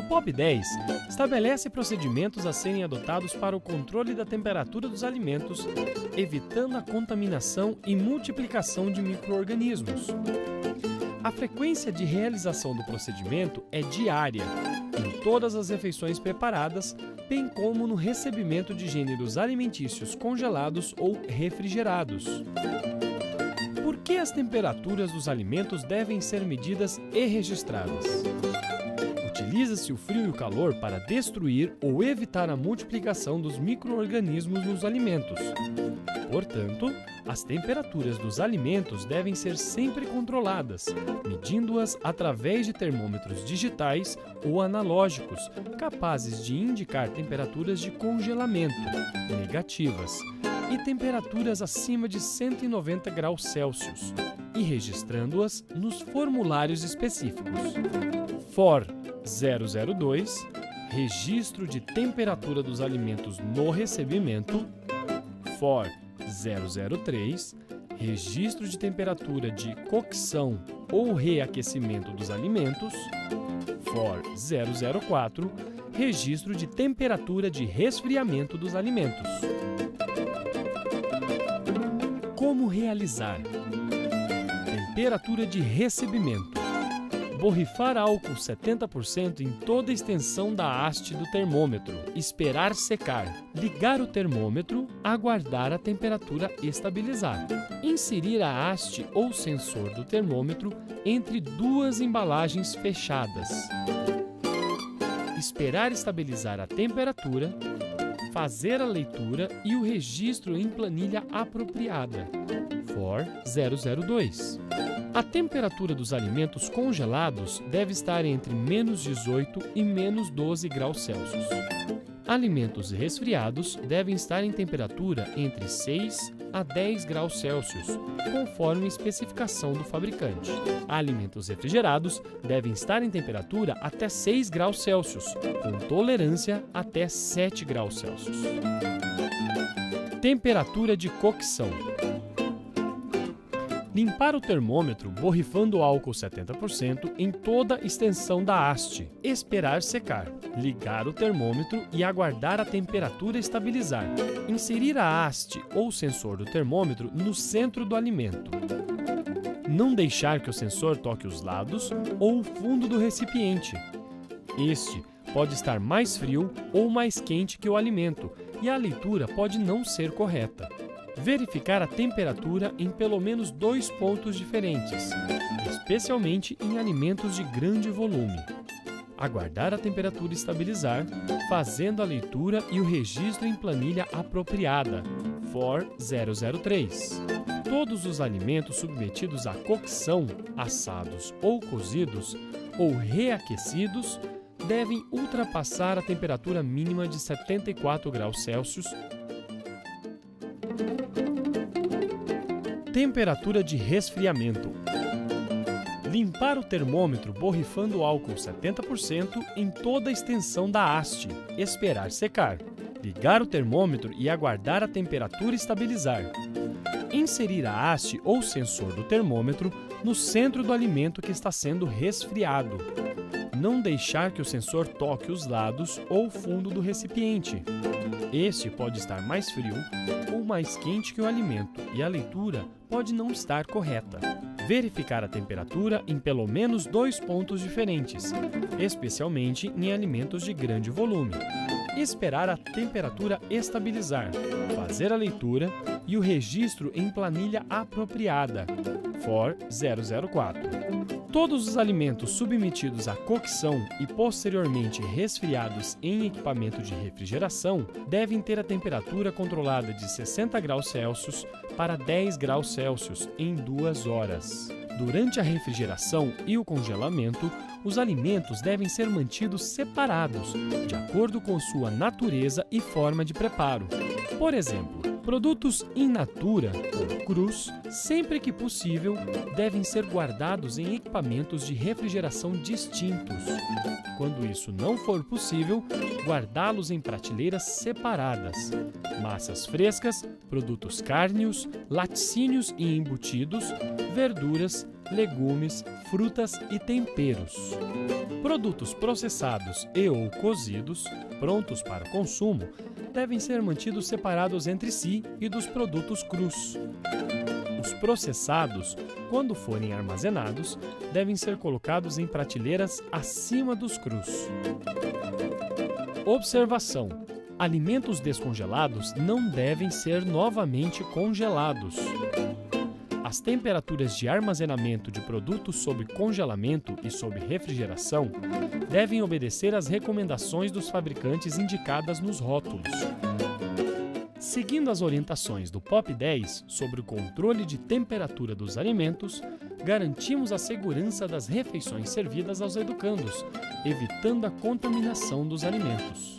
POP 10 estabelece procedimentos a serem adotados para o controle da temperatura dos alimentos, evitando a contaminação e multiplicação de micro-organismos. A frequência de realização do procedimento é diária, em todas as refeições preparadas, bem como no recebimento de gêneros alimentícios congelados ou refrigerados. Por que as temperaturas dos alimentos devem ser medidas e registradas? Utiliza-se o frio e o calor para destruir ou evitar a multiplicação dos micro-organismos nos alimentos. Portanto, as temperaturas dos alimentos devem ser sempre controladas, medindo-as através de termômetros digitais ou analógicos, capazes de indicar temperaturas de congelamento, negativas, e temperaturas acima de 190 graus Celsius, e registrando-as nos formulários específicos. FOR 002, registro de temperatura dos alimentos no recebimento. FOR 003, registro de temperatura de cocção ou reaquecimento dos alimentos. FOR 004, registro de temperatura de resfriamento dos alimentos. Como realizar? Temperatura de recebimento. Borrifar álcool 70% em toda a extensão da haste do termômetro. Esperar secar. Ligar o termômetro, aguardar a temperatura estabilizar. Inserir a haste ou sensor do termômetro entre duas embalagens fechadas. Esperar estabilizar a temperatura. Fazer a leitura e o registro em planilha apropriada. FOR 002. A temperatura dos alimentos congelados deve estar entre menos 18 e menos 12 graus Celsius. Alimentos resfriados devem estar em temperatura entre 6 a 10 graus Celsius, conforme a especificação do fabricante. Alimentos refrigerados devem estar em temperatura até 6 graus Celsius, com tolerância até 7 graus Celsius. Temperatura de cocção. Limpar o termômetro borrifando álcool 70% em toda a extensão da haste. Esperar secar. Ligar o termômetro e aguardar a temperatura estabilizar. Inserir a haste ou sensor do termômetro no centro do alimento. Não deixar que o sensor toque os lados ou o fundo do recipiente. Este pode estar mais frio ou mais quente que o alimento e a leitura pode não ser correta. Verificar a temperatura em pelo menos 2 pontos diferentes, especialmente em alimentos de grande volume. Aguardar a temperatura estabilizar, fazendo a leitura e o registro em planilha apropriada. FOR 003. Todos os alimentos submetidos à cocção, assados ou cozidos, ou reaquecidos, devem ultrapassar a temperatura mínima de 74 graus Celsius. Temperatura de resfriamento. Limpar o termômetro borrifando álcool 70% em toda a extensão da haste. Esperar secar. Ligar o termômetro e aguardar a temperatura estabilizar. Inserir a haste ou sensor do termômetro no centro do alimento que está sendo resfriado. Não deixar que o sensor toque os lados ou o fundo do recipiente. Este pode estar mais frio ou mais quente que o alimento e a leitura pode não estar correta. Verificar a temperatura em pelo menos 2 pontos diferentes, especialmente em alimentos de grande volume. Esperar a temperatura estabilizar, fazer a leitura e o registro em planilha apropriada. FOR 004. Todos os alimentos submetidos à cocção e posteriormente resfriados em equipamento de refrigeração devem ter a temperatura controlada de 60 graus Celsius para 10 graus Celsius em 2 horas. Durante a refrigeração e o congelamento, os alimentos devem ser mantidos separados, de acordo com sua natureza e forma de preparo. Por exemplo, Produtos in natura, ou crus, sempre que possível, devem ser guardados em equipamentos de refrigeração distintos. Quando isso não for possível, guardá-los em prateleiras separadas. Massas frescas, produtos cárneos, laticínios e embutidos, verduras, legumes, frutas e temperos. Produtos processados e/ou cozidos, prontos para consumo, devem ser mantidos separados entre si e dos produtos crus. Os processados, quando forem armazenados, devem ser colocados em prateleiras acima dos crus. Observação: alimentos descongelados não devem ser novamente congelados. As temperaturas de armazenamento de produtos sob congelamento e sob refrigeração devem obedecer às recomendações dos fabricantes indicadas nos rótulos. Seguindo as orientações do POP 10 sobre o controle de temperatura dos alimentos, garantimos a segurança das refeições servidas aos educandos, evitando a contaminação dos alimentos.